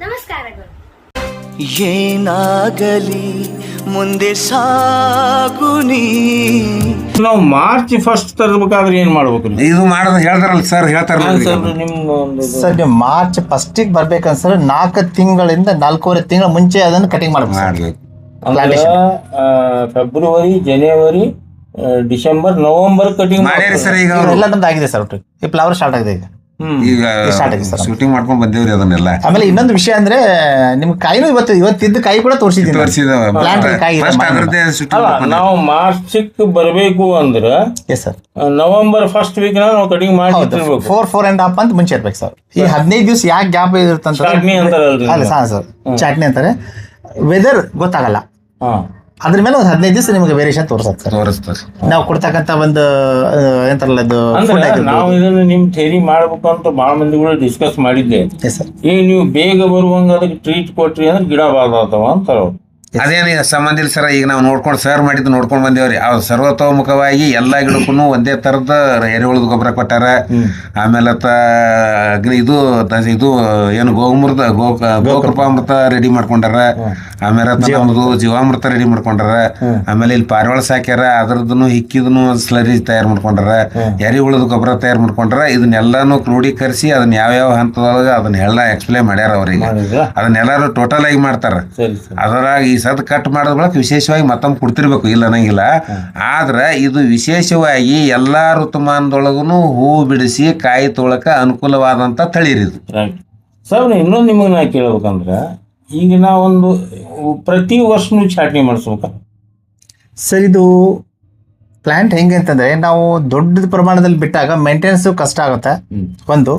ನಮಸ್ಕಾರಗಳು. ಏನಾಗಲಿ ಮುಂದೆ ಸಾಗುನಿ. ನಾವು ಮಾರ್ಚ್ ಫಸ್ಟ್ ತರಬೇಕಾದ್ರೆ ಏನ್ ಮಾಡ್ಬೇಕು? ಇದು ಮಾಡೋದು ಹೇಳ್ತಾರಲ್ಲ ಸರ್, ಹೇಳ್ತಾರ ಸರ್ ನೀವು ಮಾರ್ಚ್ ಫಸ್ಟಿಗೆ ಬರ್ಬೇಕನ್ಸರ್ 4 ತಿಂಗಳಿಂದ 4.5 ತಿಂಗಳ ಮುಂಚೆ ಅದನ್ನು ಕಟಿಂಗ್ ಮಾಡ್ಬೇಕು. ಫೆಬ್ರವರಿ, ಜನವರಿ, ಡಿಸೆಂಬರ್, ನವೆಂಬರ್ ಕಟಿಂಗ್ ಮಾಡ್ಯಾರಿ ಸರ್. ಈಗ ಎಲ್ಲ ನಮ್ದು ಆಗಿದೆ ಸರ್. ಈ ಫ್ಲವರ್ ಸ್ಟಾರ್ಟ್ ಆಗಿದೆ ಈಗ ಸ್ಟಾರ್ಟ್ ಆಗಿದೆ ಸರ್. ಶೂಟಿಂಗ್ ಮಾಡ್ಕೊಂಡ್ ಬಂದೇವ್ರಿ ಅದನ್ನೆಲ್ಲ. ಆಮೇಲೆ ಇನ್ನೊಂದು ವಿಷಯ ಅಂದ್ರೆ ನಿಮ್ ಕಾಯಿನೂ ಇವತ್ತಿದ್ದ ಕಾಯಿ ಕೂಡ ತೋರಿಸಿದ್ದೀನಿ. ನಾವು ಮಾರ್ಚ್ ಬರಬೇಕು ಅಂದ್ರೆ yes sir, November first week ನಾವು ಕಟಿಂಗ್ ಮಾಡಿರ್ಬೇಕು. 4.5 ಮಂತ್ ಮುಂಚೆ ಇರ್ಬೇಕು ಸರ್. ಈ 15 ದಿವಸ ಯಾಕೆ ಗ್ಯಾಪ್ ಇರುತ್ತಂತ ಸರ್, ಚಾಟ್ನಿ ಅಂತಾರೆ. ವೆದರ್ ಗೊತ್ತಾಗಲ್ಲ, ಅದ್ರ ಮೇಲೆ ಒಂದು 15 ದಿವಸ ನಿಮಗೆ ವೇರಿಯೇಷನ್ ತೋರಿಸುತ್ತೆ ಸರ್. ನಾವು ಕೊಡ್ತಕ್ಕಂಥ ಒಂದು ಎಂತಾರಲ್ಲ ಅದು ನಾವು ಇದನ್ನು ನಿಮ್ ಥೇರಿ ಮಾಡ್ಬೇಕು ಅಂತ ಬಹಳ ಮಂದಿಗಳು ಡಿಸ್ಕಸ್ ಮಾಡಿದ್ದೆ. ಈಗ ನೀವು ಬೇಗ ಬರುವಂಗ ಅದಕ್ಕೆ ಟ್ರೀಟ್ ಕೊಟ್ರಿ ಅಂದ್ರೆ ಗಿಡ ಬಾದಾತವ ಅಂತಾರ. ಅದೇನು ಸಂಬಂಧ ಇಲ್ಲ ಸರ್. ಈಗ ನಾವು ನೋಡ್ಕೊಂಡು ಬಂದೇವ್ರಿ. ಅವ್ರು ಸರ್ವತೋಮುಖವಾಗಿ ಎಲ್ಲಾ ಗಿಡಕ್ಕೂ ಒಂದೇ ತರದ ಎರೆಹುಳದ ಗೊಬ್ಬರ ಕೊಟ್ಟಾರ. ಆಮೇಲೆ ಇದು ಏನು ಗೋಕೃಪಾಮೃತ ರೆಡಿ ಮಾಡ್ಕೊಂಡಾರ. ಆಮೇಲೆ ಜೀವಾಮೃತ ರೆಡಿ ಮಾಡ್ಕೊಂಡಾರ. ಆಮೇಲೆ ಇಲ್ಲಿ ಪಾರಿವಾಳ ಸಾಕ್ಯಾರ, ಅದ್ರದ್ದು ಹಿಕ್ಕಿದನು ಸ್ಲರಿ ತಯಾರು ಮಾಡ್ಕೊಂಡಾರ. ಎರೆಹುಳದ ಗೊಬ್ಬರ ತಯಾರು ಮಾಡ್ಕೊಂಡಾರ. ಇದನ್ನೆಲ್ಲಾನು ಕ್ರೋಢೀಕರಿಸಿ ಅದನ್ನ ಯಾವ್ಯಾವ ಹಂತದೊಳಗ ಅದನ್ನೆಲ್ಲ ಎಕ್ಸ್ಪ್ಲೇನ್ ಮಾಡ್ಯಾರ ಅವ್ರಿಗೆ. ಅದನ್ನೆಲ್ಲಾರು ಟೋಟಲ್ ಆಗಿ ಮಾಡ್ತಾರ. ಅದರಾಗ ಈ ಸದ್ ಕಟ್ ಮಾಡೋದ್ ಬಳಕ ವಿಶೇಷವಾಗಿ ಮತ್ತೊಮ್ಮೆ ಕೊಡ್ತಿರ್ಬೇಕು, ಇಲ್ಲ ಅನ್ನಂಗಿಲ್ಲ. ಆದ್ರೆ ಇದು ವಿಶೇಷವಾಗಿ ಎಲ್ಲಾ ಋತುಮಾನದೊಳಗೂ ಹೂ ಬಿಡಿಸಿ ಕಾಯಿ ತೊಳಕ ಅನುಕೂಲವಾದಂತ ತಳಿರಿದು. ಸರ್ ಇನ್ನೊಂದು ನಿಮಗೆ ನಾ ಕೇಳ್ಬೇಕಂದ್ರ, ಈಗ ನಾವೊಂದು ಪ್ರತಿ ವರ್ಷನೂ ಚಾಟ್ನಿ ಮಾಡಿಸ್ಬೇಕ ಸರ್? ಇದು ಪ್ಲಾಂಟ್ ಹೆಂಗೆ ಅಂತಂದ್ರೆ ನಾವು ದೊಡ್ಡ ಪ್ರಮಾಣದಲ್ಲಿ ಬಿಟ್ಟಾಗ ಮೇಂಟೆನೆನ್ಸ್ ಕಷ್ಟ ಆಗುತ್ತೆ ಒಂದು.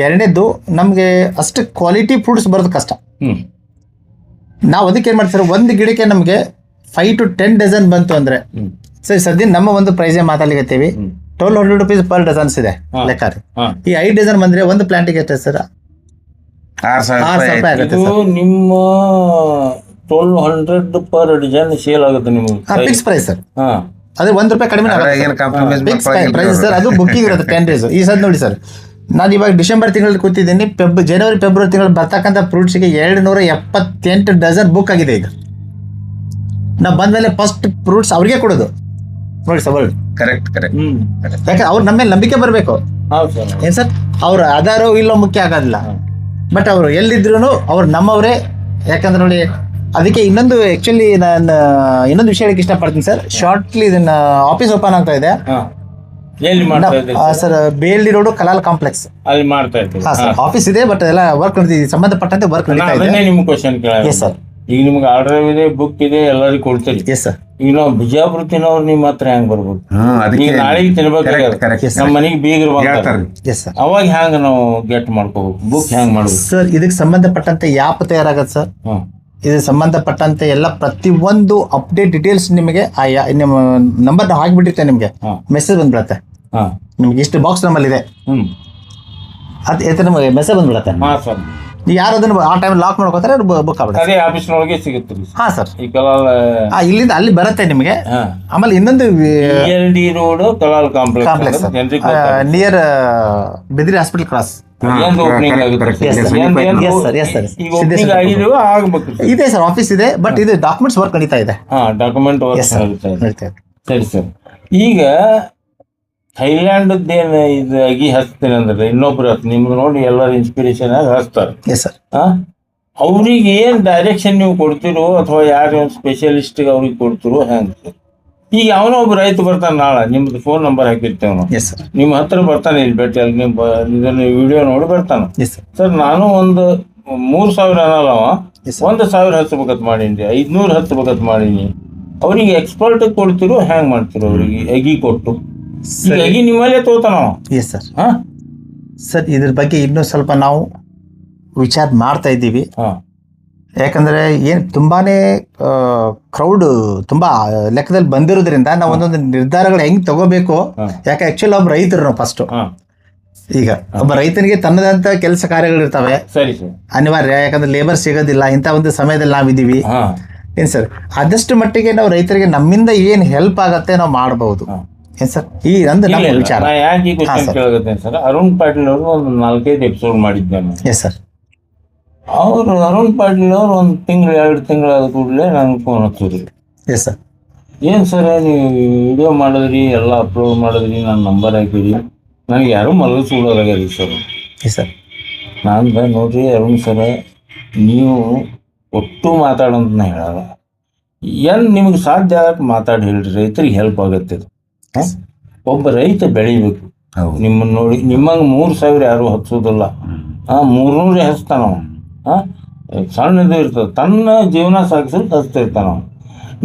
ಎರಡನೇದು ನಮಗೆ ಅಷ್ಟು ಕ್ವಾಲಿಟಿ ಫ್ರೂಟ್ಸ್ ಬರೋದು ಕಷ್ಟ. ನಾವು ಅದಕ್ಕೆ ಏನ್ ಮಾಡ್ತೀವಿ, ಒಂದು ಗಿಡಕ್ಕೆ ನಮಗೆ 5 to 10 ಡಜನ್ ಬಂತು ಅಂದ್ರೆ ಸರಿ. ಸದ್ಯ ನಮ್ಮ ಒಂದು ಪ್ರೈಸೇ ಮಾತಾಡ್ಲಿಕತ್ತೀವಿ. 1200 rupees per ಡಜನ್ಸ್ ಇದೆ ಲೆಕ್ಕ. ಈ 5 ಡಜನ್ ಬಂದ್ರೆ ಒಂದು ಪ್ಲಾಂಟಿಗೆ ಎಷ್ಟು ಸರ್? 6,000 ರೂಪಾಯಿ ಆಗುತ್ತೆ. ನಿಮ್ಮ 1200 ಪರ್ ಡಜನ್ ಸೇಲ್ ಆಗುತ್ತೆ ನಿಮಗೆ. Fix price sir. ಅದೇ ₹1 ಕಡಿಮೆ ಪ್ರೈಸ್ ಸರ್. ಅದು ಬುಕ್ಕಿಂಗ್ ಇರುತ್ತೆ 10 days. ಈ ಸದ್ ನೋಡಿ ಸರ್, ನಾನು ಇವಾಗ ಡಿಸೆಂಬರ್ ತಿಂಗಳಲ್ಲಿ ಕೂತಿದ್ದೀನಿ. ಜನವರಿ ಫೆಬ್ರವರಿ ತಿಂಗಳು ಬರ್ತಕ್ಕಂಥ ಫ್ರೂಟ್ಸ್ಗೆ 278 ಡಜನ್ ಬುಕ್ ಆಗಿದೆ. ಈಗ ನಾವು ಬಂದ್ಮೇಲೆ ಫಸ್ಟ್ ಫ್ರೂಟ್ಸ್ ಅವ್ರಿಗೆ ಕೊಡೋದು ನೋಡಿ ಸರ್. ಕರೆಕ್ಟ್. ಯಾಕಂದ್ರೆ ಅವ್ರು ನಮ್ಮ ಮೇಲೆ ನಂಬಿಕೆ ಬರಬೇಕು. ಏನ್ ಸರ್, ಅವ್ರು ಅದಾರೋ ಇಲ್ಲೋ ಮುಖ್ಯ ಆಗೋದಿಲ್ಲ. ಬಟ್ ಅವರು ಎಲ್ಲಿದ್ರು ಅವ್ರು ನಮ್ಮವರೇ. ಯಾಕಂದ್ರೆ ನೋಡಿ, ಅದಕ್ಕೆ ಇನ್ನೊಂದು ಆಕ್ಚುಲಿ ನಾನು ಇನ್ನೊಂದು ವಿಷಯ ಹೇಳಕ್ಕೆ ಇಷ್ಟಪಡ್ತೀನಿ ಸರ್. ಶಾರ್ಟ್ಲಿ ಇದನ್ನ ಆಫೀಸ್ ಓಪನ್ ಆಗ್ತಾ ಇದೆ ಸರ್. ಬೇಲ್ಡಿ ರೋಡ್ ಕಲಾಲ್ ಕಾಂಪ್ಲೆಕ್ಸ್ ಅಲ್ಲಿ ಮಾಡ್ತಾ ಇದ್ದೀವಿ. ಆಫೀಸ್ ಇದೆ, ಬಟ್ ಎಲ್ಲ ವರ್ಕ್ ಸಂಬಂಧಪಟ್ಟಂತೆ ವರ್ಕ್ ನಡೀತಾ ಇದೆ. ನಿಮ್ಗೆ ಕ್ವಶನ್ ಕೇಳ ಸರ್. ಈಗ ನಿಮ್ಗೆ ಆರ್ಡರ್ ಇದೆ, ಬುಕ್ ಇದೆ, ಎಲ್ಲರಿಗೂ ಕೊಡ್ತೀರಿ. Yes sir. ಈಗ ನಾವು ಬಿಜಾಪುರ ತಿನ್ನೋರು ನಿಮ್ಮ ಹತ್ರ ಹೆಂಗ್ ಬರ್ಬೋದು? ಈಗ ನಾಳೆಗೆ ತಿನ್ಬೇಕು, ನಮ್ಮ ಮನೆಗೆ ಬೀಗರು ಬರ್ತಾರೆ. ಅವಾಗ ಹೆಂಗ ನಾವು ಗೆಟ್ ಮಾಡ್ಕೋಬೇಕು? ಬುಕ್ ಹೆಂಗ್ ಮಾಡ್ಬೇಕು ಸರ್? ಇದಕ್ಕೆ ಸಂಬಂಧಪಟ್ಟಂತೆ ಯಾಪ್ ತಯಾರಾಗತ್ತೆ ಸರ್. ಇದಕ್ಕೆ ಸಂಬಂಧಪಟ್ಟಂತೆ ಎಲ್ಲ ಪ್ರತಿಯೊಂದು ಅಪ್ಡೇಟ್ ಡೀಟೇಲ್ಸ್ ನಿಮಗೆ ನಿಮ್ಮ ನಂಬರ್ ಹಾಕಿಬಿಟ್ಟಿರ್ತೇವೆ. ನಿಮಗೆ ಮೆಸೇಜ್ ಬಂದ್ಬಿಡತ್ತೆ. ನಿಮ್ಗೆ ಇಷ್ಟು ಬಾಕ್ಸ್ ನಮ್ಮಲ್ಲಿ ಇದೆ, ಅದು ನಮಗೆ ಮೆಸೇಜ್ ಬಂದ್ಬಿಡತ್ತೆ. ಯಾರು ಅದನ್ನ ಆ ಟೈಮ್ ಲಾಕ್ ಮಾಡ್ಕೋತಾರೆ, ಬುಕ್ ಅದೇ ಆಫೀಸ್ನೊಳಗೆ ಸಿಗುತ್ತೆ. ಹಾ ಸರ್. ಈ ಕಲಾಲ್ ಇಲ್ಲಿಂದ ಅಲ್ಲಿ ಬರುತ್ತೆ ನಿಮಗೆ. ಆಮೇಲೆ ಇನ್ನೊಂದು ರೋಡ್ ಕಲಾಲ್ ಕಾಂಪ್ಲೆಕ್ಸ್ ನಿಯರ್ ಬಿದ್ರಿ ಹಾಸ್ಪಿಟಲ್ ಕ್ರಾಸ್ ಇದೆ ಸರ್. ಆಫೀಸ್ ಇದೆ, ಬಟ್ ಇದು ಡಾಕ್ಯುಮೆಂಟ್ಸ್ ವರ್ಕ್ ನಡೀತಾ ಇದೆ. ಡಾಕ್ಯುಮೆಂಟ್ ಸರಿ ಸರ್. ಈಗ ಥೈಲ್ಯಾಂಡ್ ಏನು ಇದು ಅಗಿ ಹಚ್ತೇನೆ ಅಂದ್ರೆ ಇನ್ನೊಬ್ರು ನಿಮ್ಗೆ ನೋಡಿ ಎಲ್ಲರೂ ಇನ್ಸ್ಪಿರೇಷನ್ ಆಗಿ ಹಚ್ತಾರೆ. ಅವ್ರಿಗೆ ಏನ್ ಡೈರೆಕ್ಷನ್ ನೀವು ಕೊಡ್ತಿರೋ ಅಥವಾ ಯಾರು ಸ್ಪೆಷಲಿಸ್ಟ್ ಅವ್ರಿಗೆ ಕೊಡ್ತಿರೋ ಹೆಂಗೆ? ಈಗ ಅವನೋ ಒಬ್ಬ ರೈತ ಬರ್ತಾನೆ, ನಾಳೆ ನಿಮ್ದು ಫೋನ್ ನಂಬರ್ ಹಾಕಿರ್ತೇವೆ ನಾವು, ನಿಮ್ಮ ಹತ್ರ ಬರ್ತಾನೆ, ಇಲ್ಲಿ ಭೇಟಿ ಅಲ್ಲಿ ಇದನ್ನ ವಿಡಿಯೋ ನೋಡಿ ಬರ್ತಾನೆ. ಸರ್ ನಾನು ಒಂದು 3,000 ಅನ್ನಲ್ಲ, 1,000 ಹಚ್ಬೇಕತ್ ಮಾಡೀನಿ, 500 ಹಚ್ಬೇಕತ್ ಮಾಡೀನಿ. ಅವ್ರಿಗೆ ಎಕ್ಸ್ಪರ್ಟ್ ಕೊಡ್ತಿರೋ ಹೆಂಗ್ ಮಾಡ್ತಿರೋ? ಅವ್ರಿಗೆ ಅಗಿ ಕೊಟ್ಟು ಅಗಿ ನಿಮ್ಮಲ್ಲೇ ತೋತಾನ. Yes sir. ಸರ್ ಇದ್ರ ಬಗ್ಗೆ ಇನ್ನೂ ಸ್ವಲ್ಪ ನಾವು ವಿಚಾರ ಮಾಡ್ತಾ ಇದ್ದೀವಿ. ಯಾಕಂದ್ರೆ ಏನ್ ತುಂಬಾನೇ ಕ್ರೌಡ್ ತುಂಬಾ ಲೆಕ್ಕದಲ್ಲಿ ಬಂದಿರೋದ್ರಿಂದ ನಾವು ಒಂದೊಂದು ನಿರ್ಧಾರಗಳು ಹೆಂಗ್ ತಗೋಬೇಕು. ಯಾಕೆ ಆಕ್ಚುಲಿ ಒಬ್ಬ ರೈತರು ನಾವು ಫಸ್ಟ್. ಈಗ ಒಬ್ಬ ರೈತನಿಗೆ ತನ್ನದಂತ ಕೆಲಸ ಕಾರ್ಯಗಳು ಇರ್ತವೆ, ಅನಿವಾರ್ಯ. ಯಾಕಂದ್ರೆ ಲೇಬರ್ ಸಿಗೋದಿಲ್ಲ ಇಂಥ ಒಂದು ಸಮಯದಲ್ಲಿ ನಾವಿದ್ದೀವಿ. ಏನ್ ಸರ್, ಆದಷ್ಟು ಮಟ್ಟಿಗೆ ನಾವು ರೈತರಿಗೆ ನಮ್ಮಿಂದ ಏನ್ ಹೆಲ್ಪ್ ಆಗತ್ತೆ ನಾವು ಮಾಡಬಹುದು. ಏನ್ ಸರ್, ಈ ನಮ್ಮ ವಿಚಾರ. ಯಾಕೆ ಸರ್, ಅರುಣ್ ಪಾಟೀಲ್ ಅವರು ಒಂದು 4-5 ಎಪಿಸೋಡ್ ಮಾಡಿದ್ದೆ. Yes sir. ಅವರು ಅರುಣ್ ಪಾಟೀಲ್ ಅವ್ರು 1 ತಿಂಗಳು 2 ತಿಂಗಳಾದ ಕೂಡಲೇ ನನಗೆ ಫೋನ್ ಹಚ್ಚಿದ್ರಿ. Yes sir. ಏನು ಸರ್ ನೀವು ವಿಡಿಯೋ ಮಾಡಿದ್ರಿ, ಎಲ್ಲ ಅಪ್ಲೋಡ್ ಮಾಡಿದ್ರಿ, ನನ್ನ ನಂಬರ್ ಹಾಕಿರಿ, ನನಗೆ ಯಾರೂ ಮಲಗಿಸ್ಬಿಡೋದಾಗ್ಯದ ಸರ್. Yes sir. ನಾನು ನೋಡ್ರಿ ಅರುಣ್ ಸರ, ನೀವು ಒಟ್ಟು ಮಾತಾಡೋಂತ ನಾ ಹೇಳಲ್ಲ, ಏನು ನಿಮಗೆ ಸಾಧ್ಯ ಆಗಕ್ಕೆ ಮಾತಾಡಿ ಹೇಳ್ರಿ, ರೈತರಿಗೆ ಹೆಲ್ಪ್ ಆಗತ್ತೆ ಇದು. ಒಬ್ಬ ರೈತ ಬೆಳಿಬೇಕು. ನಿಮ್ಮನ್ನು ನೋಡಿ ನಿಮ್ಮಂಗೆ 3,000 ಯಾರು ಹಚ್ಚೋದಿಲ್ಲ, 300 ಹಚ್ತಾನ. ಸಣ್ಣದು ಇರ್ತದೆ, ತನ್ನ ಜೀವನ ಸಾಗಿಸೋದು ಹಚ್ತಿರ್ತಾನ.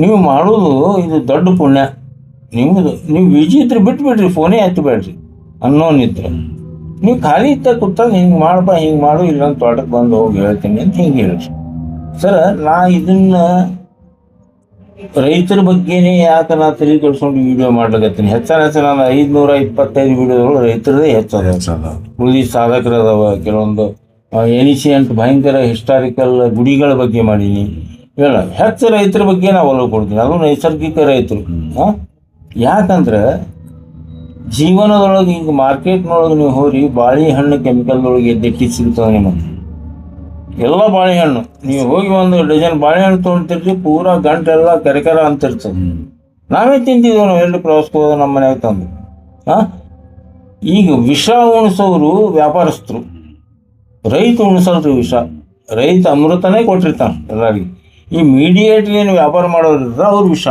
ನೀವು ಮಾಡೋದು ಇದು ದೊಡ್ಡ ಪುಣ್ಯ. ನಿಮ್ಮದು ನೀವು ಬಿಜಿ ಇದ್ರೆ ಬಿಟ್ಬಿಡ್ರಿ, ಫೋನೇ ಹಚ್ಚಬೇಡ್ರಿ. ಅನ್ನೋನಿದ್ರೆ ನೀವು ಖಾಲಿ ಇದ್ದಾಗ ಕೂತಾಗ ಹಿಂಗೆ ಮಾಡಪ್ಪ, ಹಿಂಗೆ ಮಾಡು, ಇಲ್ಲೊಂದು ತೋಟಕ್ಕೆ ಬಂದು ಹೋಗಿ ಹೇಳ್ತೀನಿ ಅಂತ ಹಿಂಗೆ ಹೇಳ್ರಿ ಸರ. ನಾ ಇದನ್ನ ರೈತರ ಬಗ್ಗೆನೇ ಯಾಕೆ ನಾ ತಲೆ ಕೆಡ್ಸ್ಕೊಂಡು ವಿಡಿಯೋ ಮಾಡ್ಲಿಕತ್ತೀನಿ. ಹೆಚ್ಚಾನ ನಾನು 525 ವಿಡಿಯೋಗಳು ರೈತರದೇ ಹೆಚ್ಚದ. ಉಳಿದ ಸಾಧಕರು ಅದಾವ, ಕೆಲವೊಂದು ಏನಿಷಿಯಂಟ್ ಭಯಂಕರ ಹಿಸ್ಟಾರಿಕಲ್ ಗುಡಿಗಳ ಬಗ್ಗೆ ಮಾಡೀನಿ. ಇಲ್ಲ, ಹೆಚ್ಚು ರೈತರ ಬಗ್ಗೆ ನಾವು ಒಲವು ಕೊಡ್ತೀನಿ, ಅದು ನೈಸರ್ಗಿಕ ರೈತರು. ಯಾಕಂದ್ರೆ ಜೀವನದೊಳಗೆ ಈಗ ಮಾರ್ಕೆಟ್ನೊಳಗೆ ನೀವು ಹೋಗಿ ಬಾಳೆಹಣ್ಣು ಕೆಮಿಕಲ್ದೊಳಗೆ ಎದ್ದೆಟ್ಟಿ ಸಿಗ್ತದೆ ನಿಮಗೆ. ಎಲ್ಲ ಬಾಳೆಹಣ್ಣು ನೀವು ಹೋಗಿ 1 ಡಜನ್ ಬಾಳೆಹಣ್ಣು ತೊಗೊಳ್ತಿರ್ರಿ, ಪೂರಾ ಗಂಟೆಲ್ಲ ಕರೆಕರ ಅಂತಿರ್ತದೆ. ನಾವೇ ತಿಂತಿದ್ದೇವೆ, ನಾವು ಎಲ್ಲಿ ಪ್ರವಾಸಕ್ಕೆ ಹೋದ ನಮ್ಮ ಮನೆಯಾಗ ತಂದು. ಈಗ ವಿಷ ಉಣಿಸೋರು ವ್ಯಾಪಾರಸ್ಥರು, ರೈತ ಉಣಿಸಲ್ರಿ ವಿಷ. ರೈತ ಅಮೃತನೇ ಕೊಟ್ಟಿರ್ತಾನೆ ಎಲ್ಲರಿಗೆ. ಈ ಮೀಡಿಯೇಟ್ ಏನು ವ್ಯಾಪಾರ ಮಾಡೋದ್ರಿಂದ ಅವ್ರು ವಿಷ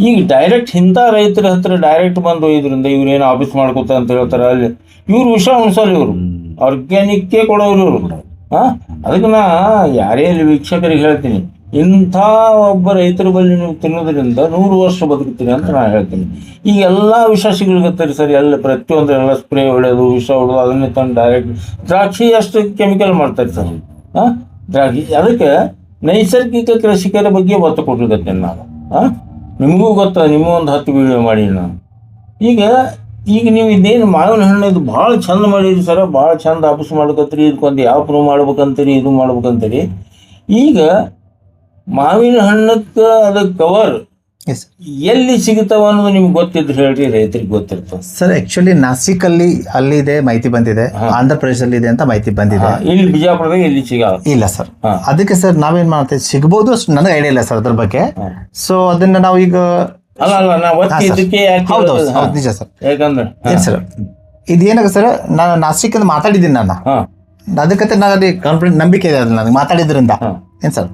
ಈಗ ಡೈರೆಕ್ಟ್ ಇಂಥ ರೈತರ ಹತ್ರ ಡೈರೆಕ್ಟ್ ಬಂದು ಇದರಿಂದ ಇವ್ರೇನು ಆಫೀಸ್ ಮಾಡ್ಕೊತ ಅಂತ ಹೇಳ್ತಾರೆ, ಅಲ್ಲಿ ಇವ್ರು ವಿಷ ಉಣಿಸಲ್ಲ, ಇವರು ಆರ್ಗ್ಯಾನಿಕ್ಕೇ ಕೊಡೋರು ಇವರು. ಅದಕ್ಕೆ ನಾ ಯಾರೇ ವೀಕ್ಷಕರಿಗೆ ಹೇಳ್ತೀನಿ, ಇಂಥ ಒಬ್ಬ ರೈತರ ಬಳಿ ನೀವು ತಿನ್ನೋದ್ರಿಂದ 100 ವರ್ಷ ಬದುಕ್ತೀರಿ ಅಂತ ನಾನು ಹೇಳ್ತೀನಿ. ಈಗ ಎಲ್ಲ ವಿಷ ಸಿಗ್ಲಿಕತ್ತೀರಿ ಸರ್, ಎಲ್ಲ ಪ್ರತಿಯೊಂದು ಎಲ್ಲ ಸ್ಪ್ರೇ ಹೊಡೆಯೋದು, ವಿಷ ಹೊಡೆದು, ಅದನ್ನೇ ತಂದು ಡೈರೆಕ್ಟ್ ದ್ರಾಕ್ಷಿ ಅಷ್ಟು ಕೆಮಿಕಲ್ ಮಾಡ್ತಾರೆ ಸರ್. ದ್ರಾಕ್ಷಿ ಅದಕ್ಕೆ ನೈಸರ್ಗಿಕ ಕೃಷಿಕರ ಬಗ್ಗೆ ಒತ್ತು ಕೊಟ್ಟಿರ್ತೇನೆ ನಾನು. ನಿಮಗೂ ಗೊತ್ತಾ, ನಿಮಗೂ ಒಂದು 10 ವಿಡಿಯೋ ಮಾಡಿ ನಾನು. ಈಗ ನೀವು ಇದೇನು ಮಾವಿನ ಹಣ್ಣು ಇದು ಭಾಳ ಚಂದ ಮಾಡಿರಿ ಸರ, ಭಾಳ ಚಂದ ಆಫೀಸ್ ಮಾಡ್ಕೊತೀರಿ, ಇದಕ್ಕೊಂದು ಯಾವ ಪ್ರೂವ್ ಮಾಡ್ಬೇಕಂತೀರಿ, ಇದು ಮಾಡ್ಬೇಕಂತೀರಿ. ಈಗ ಮಾವಿನ ಹಣ್ಣಕ್ಕೆ ಅದಕ್ಕೆ ಕವರ್ ಎಲ್ಲಿ ಸಿಗುತ್ತಾವ ಅನ್ನೋದು ನಿಮ್ಗೆ ಗೊತ್ತಿದ್ರೆ ಹೇಳ್ರಿ, ರೈತರಿಗೆ ಗೊತ್ತಿರ್ತದೆ ಸರ್. ಆಕ್ಚುಲಿ ನಾಸಿಕ್ ಅಲ್ಲಿದೆ ಮಾಹಿತಿ ಬಂದಿದೆ, ಆಂಧ್ರ ಪ್ರದೇಶದಲ್ಲಿ ಇದೆ ಅಂತ ಮಾಹಿತಿ ಬಂದಿದೆ. ಇಲ್ಲಿ ಬಿಜಾಪುರದಾಗ ಎಲ್ಲಿ ಸಿಗಲ್ಲ ಇಲ್ಲ ಸರ್. ಅದಕ್ಕೆ ಸರ್ ನಾವೇನ್ ಮಾಡ್ತೇವೆ, ಸಿಗ್ಬೋದು, ನನಗೆ ಐಡಿಯಾ ಇಲ್ಲ ಸರ್ ಅದ್ರ ಬಗ್ಗೆ. ಸೊ ಅದನ್ನ ನಾವು ಈಗ ನಿಜ ಸರ್. ಯಾಕಂದ್ರೆ ಸರ್ ಇದೇನಾಗ ಸರ್, ನಾನು ನಾಸಿಕ್ ಅಂತ ಮಾತಾಡಿದ್ದೀನಿ, ನಾನು ಅದಕ್ಕೆ ನಾನು ಕಾನ್ಫಿಡೆಂಟ್ ನಂಬಿಕೆ ಇದೆ ಅದ್ರಲ್ಲಿ ನನಗೆ ಮಾತಾಡಿದ್ರಿಂದ. ಏನ್ ಸರ್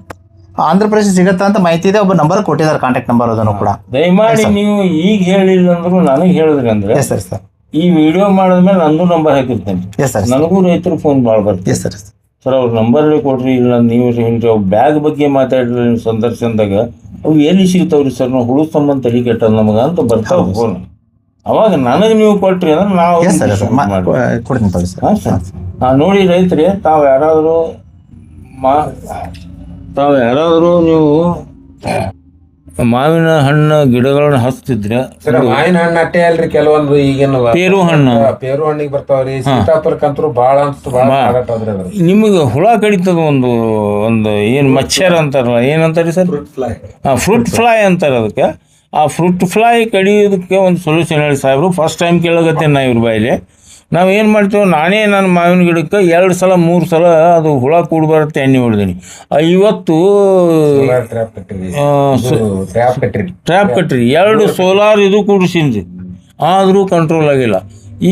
ಆಂಧ್ರ ಪ್ರದೇಶ ಸಿಗತ್ತಾ ಅಂತ ಮಾಹಿತಿ ಇದೆ, ಒಬ್ಬ ನಂಬರ್ ಕೊಟ್ಟಿದ್ದಾರೆ, ಕಾಂಟ್ಯಾಕ್ಟ್ ನಂಬರ್ ಅದನ್ನು ಕೂಡ. ದಯಮಾಡಿ ನೀವು ಈಗ ಹೇಳಿಲ್ಲ ಅಂದ್ರು ನನಗೆ ಹೇಳಿದ್ರಿ ಅಂದ್ರೆ ಸರ್ ಸರ್ ಈ ವಿಡಿಯೋ ಮಾಡಿದ್ಮೇಲೆ ನಂದು ನಂಬರ್ ಹಾಕಿರ್ತೇನೆ. ನನಗೂ ರೈತರು ಫೋನ್ ಮಾಡ್ಬಾರ್ದು ಸರ್, ಅವ್ರ ನಂಬರ್ ಕೊಡ್ರಿ, ಇಲ್ಲ ನೀವು ಹೇಳ್ರಿ. ಅವ್ ಬ್ಯಾಗ್ ಬಗ್ಗೆ ಮಾತಾಡ್ರಿ ಸಂದರ್ಶನದಾಗ, ಅವು ಎಲ್ಲಿ ಸಿಗ್ತಾವ್ರಿ ಸರ್, ನಾವು ಹುಳು ಸಂಬಂಧ ತಲೆ ಕೆಟ್ಟದ ನಮಗ ಅಂತ ಬರ್ತಾವ ಫೋನ್. ಅವಾಗ ನನಗೆ ನೀವು ಕೊಟ್ರಿ ಅಂದ್ರೆ ನಾವು ನೋಡಿ ರೈತರಿ, ತಾವು ಯಾರಾದರೂ ನೀವು ಮಾವಿನ ಹಣ್ಣು ಗಿಡಗಳನ್ನ ಹಚ್ತಿದ್ರೆ, ಮಾವಿನ ಹಣ್ಣು ಅಟ್ಟೆ ಅಲ್ರಿ, ಕೆಲವೊಂದು ಈಗಿನ ಪೇರು ಹಣ್ಣಿಗೆ ಬರ್ತಾವ್ರಿ, ಸೀತಾಫಲಕ್ಕಂತೂ ಭಾಳ ನಿಮಗೆ ಹುಳ ಕಡಿತದ. ಒಂದು ಏನು ಮಚ್ಚರ್ ಅಂತಾರಲ್ಲ, ಏನಂತಾರಿ ಸರ್, ಫ್ರೂಟ್ ಫ್ಲೈ ಅಂತಾರೆ ಅದಕ್ಕೆ. ಆ ಫ್ರೂಟ್ ಫ್ಲೈ ಕಡಿಯೋದಕ್ಕೆ ಒಂದು ಸೊಲ್ಯೂಷನ್ ಹೇಳಿ ಸಾಹೇಬ್ರು. ಫಸ್ಟ್ ಟೈಮ್ ಕೇಳೋಗತ್ತೆ ನಾ ಇವ್ರ ಬಾಯಿಲೆ. ನಾವು ಏನು ಮಾಡ್ತೀವಿ, ನಾನೇ ನನ್ನ ಮಾವಿನ ಗಿಡಕ್ಕೆ 2 ಸಲ 3 ಸಲ ಅದು ಹುಳ ಕೂಡಿ ಬರುತ್ತೆ ಎಣ್ಣೆ ಹೊಡೆದೀನಿ. 50 ಟ್ರ್ಯಾಪ್ ಕಟ್ರಿ, 2 ಸೋಲಾರ್ ಇದು ಕೂಡಿಸಿದ್ರಿ, ಆದರೂ ಕಂಟ್ರೋಲ್ ಆಗಿಲ್ಲ.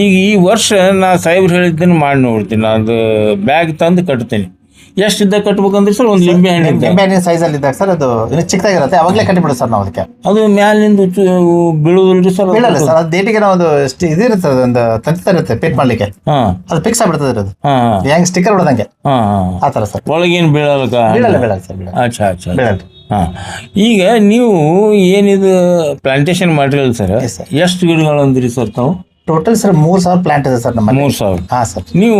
ಈಗ ಈ ವರ್ಷ ನಾ ಸಾಹೇಬ್ರು ಹೇಳಿದ್ದೇನೆ ಮಾಡಿ ನೋಡ್ತೀನಿ, ಅದು ಬ್ಯಾಗ್ ತಂದು ಕಟ್ತೀನಿ. ಎಷ್ಟಿದ್ದ ಕಟ್ಬೇಕಂದ್ರೆ ಸರ್, ಒಂದು ಲಿಂಬೆ ಹಣ್ಣು ಸೈಜ್ ಅಲ್ಲಿ ಇದ್ದಾಗ ಸರ್, ಅದು ಚಿಕ್ಕದಾಗಿರುತ್ತೆ, ಅವಾಗಲೇ ಕಟ್ಟಿಬಿಡು ಸರ್ ನಾವು ಅದಕ್ಕೆ. ಅದು ಮ್ಯಾಲಿಂದ ಬೀಳುದಿಲ್ರಿ ಸರ್, ಬೀಳಲ್ಲ ಸರ್. ಅದು ಡೇಟಿಗೆ ನಾವು ಒಂದು ಇದಿರುತ್ತೆ, ಒಂದು ತಂತಿ ಇರುತ್ತೆ ಪೇಟ್ ಮಾಡ್ಲಿಕ್ಕೆ, ಅದು ಫಿಕ್ಸ್ ಆಗ್ಬಿಡ್ತದೆ. ಅದು ಹೆಂಗ್ ಸ್ಟಿಕ್ಕರ್ ಹೊಡೆದಂಗೆ ಆ ಥರ ಸರ್. ಒಳಗೇನು ಬೀಳಲ್ಲ ಸರ್. ಅಚ್ಚಾ. ಈಗ ನೀವು ಏನಿದು ಪ್ಲಾಂಟೇಶನ್ ಮಾಡಿರಲ್ಲ ಸರ್, ಎಷ್ಟು ಗಿಡಗಳು ಅಂದ್ರಿ ಸರ್ ತಾವು? ಟೋಟಲ್ ಸರ್ 3,000 ಪ್ಲಾಂಟ್ ಇದೆ ಸರ್ ನಮ್ಮ. 3,000. ಹಾಂ ಸರ್. ನೀವು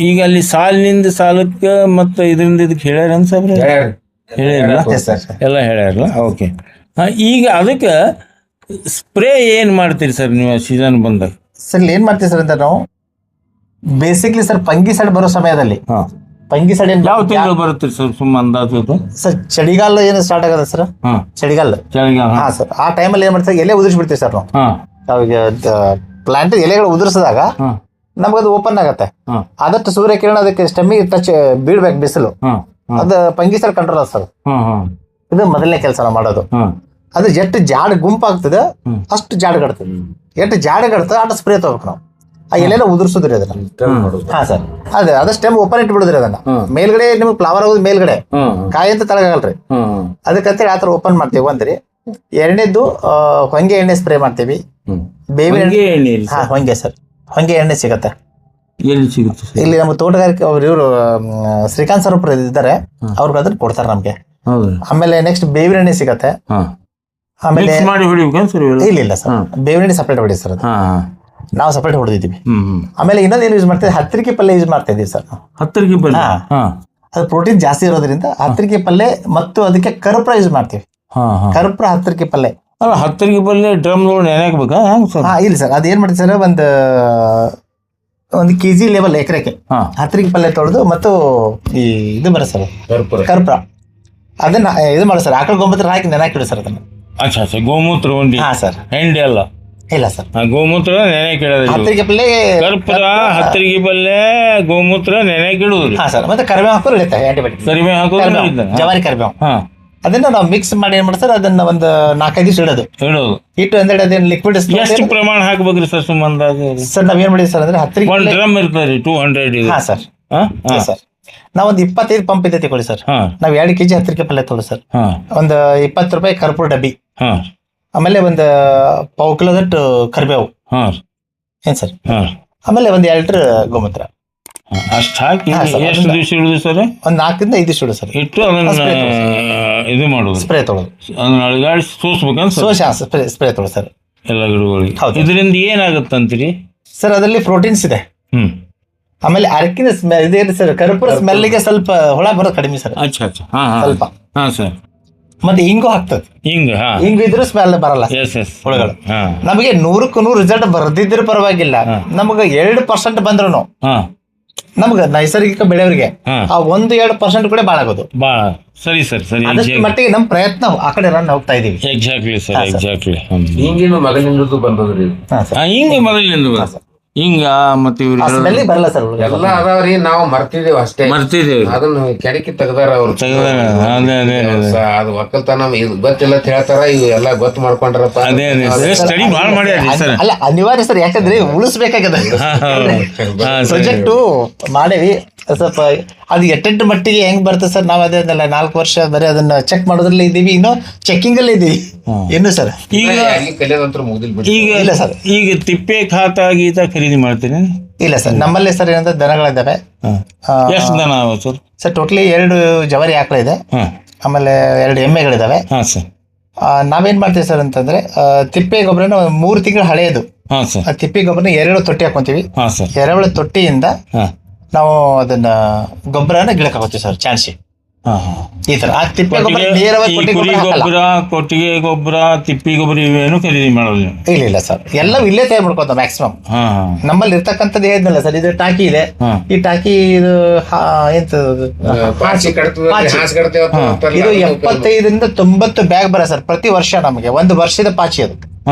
ಈಗ ಅಲ್ಲಿ ಸಾಲಿನಿಂದ ಸಾಲಕ್ಕೆ ಮತ್ತು ಇದರಿಂದ ಇದಕ್ಕೆ ಹೇಳ್ಯಾರ ಸಾಬ್ರೆ? ಹೇಳ್ಯಾರಲ್ಲ, ಎಲ್ಲ ಹೇಳ್ಯಾರಲ್ಲ. ಓಕೆ. ಈಗ ಅದಕ್ಕೆ ಸ್ಪ್ರೇ ಏನು ಮಾಡ್ತೀರಿ ಸರ್ ನೀವು ಸೀಸನ್ ಬಂದಾಗ? ಸರ್ ಏನು ಮಾಡ್ತೀವಿ ಸರ್ ಅಂತ ನಾವು ಬೇಸಿಕ್ಲಿ ಸರ್ ಫಂಗಿಸೈಡ್ ಬರೋ ಸಮಯದಲ್ಲಿ, ಫಂಗಿಸೈಡ್ ಯಾವ ತಿಂಗಳು ಬರುತ್ತೆ ಸರ್ ಸುಮ್ಮ ಅಂದಾಜು? ಸರ್ ಚಳಿಗಾಲ ಏನು ಸ್ಟಾರ್ಟ್ ಆಗದ ಸರ್, ಚಳಿಗಾಲ. ಹಾಂ ಸರ್, ಆ ಟೈಮಲ್ಲಿ ಏನು ಮಾಡ್ತೀವಿ, ಎಲೆ ಉದುರಿಸ್ಬಿಡ್ತೀವಿ ಸರ್ ನಾವು. ಅವಾಗ ಪ್ಲಾಂಟ್ ಎಲೆಗಳು ಉದುರಿಸಿದಾಗ ನಮಗದು ಓಪನ್ ಆಗತ್ತೆ. ಹಾ. ಆದಷ್ಟು ಸೂರ್ಯಕಿರಣ ಅದಕ್ಕೆ ಸ್ಟೆಮ್ಮಿಗೆ ಟಚ್ ಬೀಳ್ಬೇಕು ಬಿಸಿಲು. ಹಾ ಅದು ಫಂಗಿಸೈಡ್ ಕಂಟ್ರೋಲ್ ಸರ್. ಹಾ ಹಾ ಇದು ಮೊದಲನೇ ಕೆಲಸ ನಾವು ಮಾಡೋದು. ಹಾ ಅದು ಎಷ್ಟು ಜಾಡ ಗುಂಪಾಗ್ತದೆ ಅಷ್ಟು ಜಾಡ ಕಟ್ತದೆ. ಎಷ್ಟು ಜಾಡ ಕಟ್ತದೆ ಅಷ್ಟು ಸ್ಪ್ರೇ ತಗೋಬೇಕು ನಾವು. ಆ ಎಲೆಲ್ಲ ಉದುರ್ಸುದ್ರಿ ಅದನ್ನ. ಹಾ ಸರ್, ಅದ ಸ್ಟೆಮ್ ಓಪನ್ ಇಟ್ಟು ಬಿಡುದ್ರಿ ಅದನ್ನ. ಮೇಲ್ಗಡೆ ನಿಮ್ಗೆ ಫ್ಲವರ್ ಆಗೋದು ಮೇಲ್ಗಡೆ, ಕಾಯಿ ಅಂತ ತಳಗಾಗಲ್ರಿ. ಅದಕ್ಕಂತೇಳಿ ಆತರ ಓಪನ್ ಮಾಡ್ತೀವಿ ಒಂದ್ರಿ. ಎರಡನೇದ್ದು ಹೊಂಗೆ ಎಣ್ಣೆ ಸ್ಪ್ರೇ ಮಾಡ್ತೀವಿ. ಬೇವಿನ ಎಣ್ಣೆ. ಹಾ, ಹೊಂಗೆ ಸರ್, ಹೊಂಗೆ ಎಣ್ಣೆ ಸಿಗತ್ತೆ. ಎಲ್ಲಿ ಸಿಗುತ್ತೆ ಇಲ್ಲಿ ನಮ್ಮ ತೋಟಗಾರಿಕೆ ಇವರು ಶ್ರೀಕಾಂತ್ ಸರ್ ಒಬ್ರು ಇದ್ದಾರೆ, ಅವ್ರಿಗೆ ಅದನ್ನ ಕೊಡ್ತಾರೆ ನಮ್ಗೆ. ಆಮೇಲೆ ನೆಕ್ಸ್ಟ್ ಬೇವಿನ ಎಣ್ಣೆ ಸಿಗತ್ತೆ. ಆಮೇಲೆ ಇಲ್ಲ ಸರ್, ಬೇವಿನ ಎಣ್ಣೆ ಸಪ್ರೇಟ್ ಹೊಡಿ ಸರ್, ನಾವು ಸಪ್ರೇಟ್ ಹೊಡೆದಿದ್ದೀವಿ. ಆಮೇಲೆ ಇನ್ನೊಂದು ಏನು ಯೂಸ್ ಮಾಡ್ತೀವಿ, ಹತ್ತಿರಿಕೆ ಪಲ್ಯ ಯೂಸ್ ಮಾಡ್ತಾ ಇದೀವಿ ಸರ್. ಹತ್ತಿರಿಕೆ ಪಲ್ಯ ಅದು ಪ್ರೋಟೀನ್ ಜಾಸ್ತಿ ಇರೋದ್ರಿಂದ ಹತ್ತಿರಿಕೆ ಪಲ್ಯ ಮತ್ತು ಅದಕ್ಕೆ ಕರ್ಪೂರ ಯೂಸ್ ಮಾಡ್ತೀವಿ. ಕರ್ಪೂರ ಹತ್ತಿರಿಕೆ ಪಲ್ಯ. ಅಲ್ಲ, ಹತ್ತಿರಿಕೆ ಪಲ್ಯ ಡ್ರಮ್ ನೆನೆಹಾಕ್ಬೇಕಾ ಹೆಂಗ್ ಸರ್? ಇಲ್ಲ ಸರ್, ಅದೇನ್ ಮಾಡ್ತೀವಿ ಸರ್, ಒಂದು ಕೆಜಿ ಲೆವೆಲ್ ಎಕರೆಗೆ ಹತ್ತಿರಿಕೆ ಪಲ್ಯ ತೊಳೆದು ಮತ್ತು ಈ ಇದು ಬರ ಸರ್ ಕರ್ಪೂರ, ಅದನ್ನ ಇದು ಮಾಡಿ ಸರ್, ಆಕಳ ಗೋಮೂತ್ರ ಹಾಕಿ ನೆನಾಕಿಡಿ ಸರ್ ಅದನ್ನ. ಅಚ್ಚಾ ಅಚ್ಚಾ, ಗೋಮೂತ್ರ ಉಂಡಿ. ಹಾ ಸರ್, ಹೆಂಡಿ ಅಲ್ಲ. ಇಲ್ಲ ಸರ್, ಗೋಮೂತ್ರ ನೆನೆಕಿಡೋದು. ಹತ್ತಿರಿಕೆ ಪಲ್ಯ ಕರ್ಪೂರ, ಹತ್ತಿರಿಕೆ ಪಲ್ಯ, ಗೋಮೂತ್ರ ನೆನೆಕಿಡುವುದು. ಹಾ ಸರ್, ಮತ್ತೆ ಕರಿಬೇವು ಹಾಕೋರು ಇಳುತ್ತೆ, ಆಂಟಿಬಯೋಟಿಕ್ ಕರಿಬೇವು ಹಾಕೋದು, ಜವಾರಿ ಕರಿಬೇವು. ಹಾ, ಅದನ್ನ ನಾವು ಮಿಕ್ಸ್ ಮಾಡಿ ಏನ್ ಮಾಡ್ತಾರೆ, ಅದನ್ನ ಒಂದು 4-5 ದಿವಸ ಇಡೋದು. ಇಟ್ಟು ಒಂದೆರಡು ಅದೇನು ಲಿಕ್ವಿಡ್ ಎಷ್ಟು ಪ್ರಮಾಣ ಹಾಕ್ಬೇಕ್ರಿ ಸರ್ ಸುಮ್ಮಂದಾಗಿ? ಸರ್ ನಾವ್ ಏನ್ ಮಾಡಿದ್ವಿ ಸರ್ ಅಂದ್ರೆ ಹತ್ತಿರಿಕೆ ಒಂದು ಡ್ರಮ್ ಇರ್ತದೆ 200. ಹಾ ಸರ್, ಸರ್ ನಾವೊಂದು 25 ಪಂಪ್ ಇದೆ ತಗೊಳ್ಳಿ ಸರ್. ನಾವ್ 2 ಕೆಜಿ ಹತ್ತಿರಿಕೆ ಪಲ್ಯ ತೊಗೊಳ್ಳಿ ಸರ್. ಒಂದು 20 ರೂಪಾಯಿ ಕರ್ಪೂರ ಡಬ್ಬಿ, ಆಮೇಲೆ ಒಂದು 1/4 ಕಿಲೋದಟ್ಟು ಕರಿಬೇವು ಏನ್ ಸರ್, ಆಮೇಲೆ ಒಂದು 2 ಲೀಟರ್ ಗೋಮೂತ್ರ ಅಷ್ಟು ಹಾಕಿ ಎಷ್ಟು ದಿವಸ ಇಡುದು ಸರ್? ಒಂದು 4ರಿಂದ 5 ದಿವಸ ಇಡುದು ಸರ್. ಇಟ್ಟು ಅದನ್ನ ಇದು ಮಾಡುದು, ಸ್ಪ್ರೇ ತೊಗೊಳೋದು, ಅದನ್ನ ಅಳಗಾಡಿಸಿ ಸೋಸ್ಬೇಕಂತ ಸ್ಪ್ರೇ ತೊಗೊಳೋದು ಸರ್ ಎಲ್ಲ ಗಿಡಗಳಿಗೆ. ಇದರಿಂದ ಏನಾಗುತ್ತಂತೀರಿ ಸರ್? ಅದರಲ್ಲಿ ಪ್ರೋಟೀನ್ಸ್ ಇದೆ. ಆಮೇಲೆ ಅರಕಿನ ಸ್ಮೆಲ್ ಇದೇನು ಸರ್, ಕರ್ಪೂರ ಸ್ಮೆಲ್ಗೆ ಸ್ವಲ್ಪ ಹುಳ ಬರೋದು ಕಡಿಮೆ ಸರ್. ಅಚ್ಚಾ ಅಚ್ಚಾ, ಸ್ವಲ್ಪ. ಹಾ ಸರ್. ಮತ್ತೆ ಹಿಂಗು ಹಾಕ್ತದೆ, ಹಿಂಗು ಇದ್ರೂ ಸ್ಮೆಲ್ ಬರಲ್ಲ ಹುಳುಗಳು. ನಮಗೆ 100ಕ್ಕೆ 100 ರಿಸಲ್ಟ್ ಬರ್ದಿದ್ರು ಪರವಾಗಿಲ್ಲ, ನಮಗೆ 2% ಬಂದ್ರು ನಮ್ಗೆ ನೈಸರ್ಗಿಕ ಬೆಳೆಯವರಿಗೆ ಆ 1-2% ಕೂಡ ಬಾಳ ಆಗೋದು. ಸರಿ ಸರ್, ಸರಿ. ಅದಕ್ಕೆ ಮಟ್ಟಿಗೆ ನಮ್ ಪ್ರಯತ್ನ ಆ ಕಡೆ ರನ್ ಹೋಗ್ತಾ ಇದೀವಿ. Exactly sir, exactly. ಹಿಂಗೇನು ಮೊದಲಿನಿಂದ ಬಂದದ್ರಿ, ಹಿಂಗೆ ಮೊದಲಿನಿಂದ ಹಿಂಗ ಮತ್ತೆ ಬರಲ್ಲ ಸರ್, ಎಲ್ಲ ಅದಾವ್ರಿ, ನಾವು ಮರ್ತಿದೇವ್ ಅಷ್ಟೇ. ಅದನ್ನ ಕೆಡಕಿ ತೆಗ್ದಾರ ಅವ್ರು. ಅದು ಒಕ್ಕಲ್ತನ ಇದು ಗೊತ್ತಿಲ್ಲ ಅಂತ ಹೇಳ್ತಾರ, ಇವು ಎಲ್ಲ ಗೊತ್ತು ಮಾಡ್ಕೊಂಡ್ರಪ್ಪ. ಸ್ಟಡಿ ಭಾಳ ಮಾಡ್ಯಾರ ಸರ್. ಅಲ್ಲ, ಅನಿವಾರ್ಯ ಸರ್, ಯಾಕಂದ್ರೆ ಉಳಿಸ್ಬೇಕಾಗದ ಪ್ರಾಜೆಕ್ಟು ಮಾಡೇವಿ. ಸ್ವಲ್ಪ ಅದು ಎಟ್ಟೆಂಟು ಮಟ್ಟಿಗೆ ಹೆಂಗ್ ಬರ್ತದೆ ಸರ್, ನಾವ್ ಅದೇನಲ್ಲ 4 ವರ್ಷ ಬರೀ ಅದನ್ನ ಚೆಕ್ ಮಾಡೋದ್ರಲ್ಲಿ ಇದ್ದೀವಿ, ಇನ್ನು ಚೆಕಿಂಗ್ ಅಲ್ಲಿ ಇದೀವಿ ಇನ್ನು ಸರ್. ಈಗ ಇಲ್ಲ ಸರ್, ಈಗ ತಿಪ್ಪೆ ಖಾತ ಗೀತ ಖರೀದಿ ಮಾಡ್ತೀನಿ? ಇಲ್ಲ ಸರ್, ನಮ್ಮಲ್ಲಿ ಸರ್ ಏನಂದ್ರೆ ದನಗಳಿದ್ದಾವೆ. ಎಷ್ಟು ದನ ಸರ್? ಸರ್ ಟೋಟಲಿ 2 ಜವಾರಿ ಆಕಳ ಇದೆ, ಆಮೇಲೆ 2 ಎಮ್ಮೆಗಳಿದಾವೆ. ನಾವೇನ್ ಮಾಡ್ತೀವಿ ಸರ್ ಅಂತಂದ್ರೆ, ತಿಪ್ಪೆ ಗೊಬ್ಬರನ 3 ತಿಂಗಳು ಹಳೆಯದು ತಿಪ್ಪೆ ಗೊಬ್ಬರನ 2 ತೊಟ್ಟಿ ಹಾಕೊಂತೀವಿ. 2 ತೊಟ್ಟಿಯಿಂದ ನಾವು ಅದನ್ನ ಗೊಬ್ಬರನ ಗಿಡಕ್ಕೆ ಹಾಕೋತೀವಿ ಸರ್, ಚಾನ್ಸಿ ಈ ತರ. ಆ ತಿಪ್ಪೆ ಗೊಬ್ಬರ ಕೊಟ್ಟಿಗೆ ಗೊಬ್ಬರ, ತಿಪ್ಪಿ ಗೊಬ್ಬರ ಇವೇನು ಖರೀದಿ ಮಾಡೋದು? ಇಲ್ಲ ಸರ್, ಎಲ್ಲವೂ ಇಲ್ಲೇ ತಯಾರು ಮಾಡ್ಕೊಂತ ಮ್ಯಾಕ್ಸಿಮಮ್. ನಮ್ಮಲ್ಲಿ ಇರ್ತಕ್ಕಂಥದ್ದು ಹೇಳಿದ್ನಲ್ಲ ಸರ್, ಇದು ಟಾಕಿ ಇದೆ. ಈ ಟಾಕಿ ಇದು ಎಂತ ಇದು 75ರಿಂದ 90 ಬ್ಯಾಗ್ ಬರ ಸರ್ ಪ್ರತಿ ವರ್ಷ. ನಮಗೆ 1 ವರ್ಷದ ಪಾಚಿ ಅದು,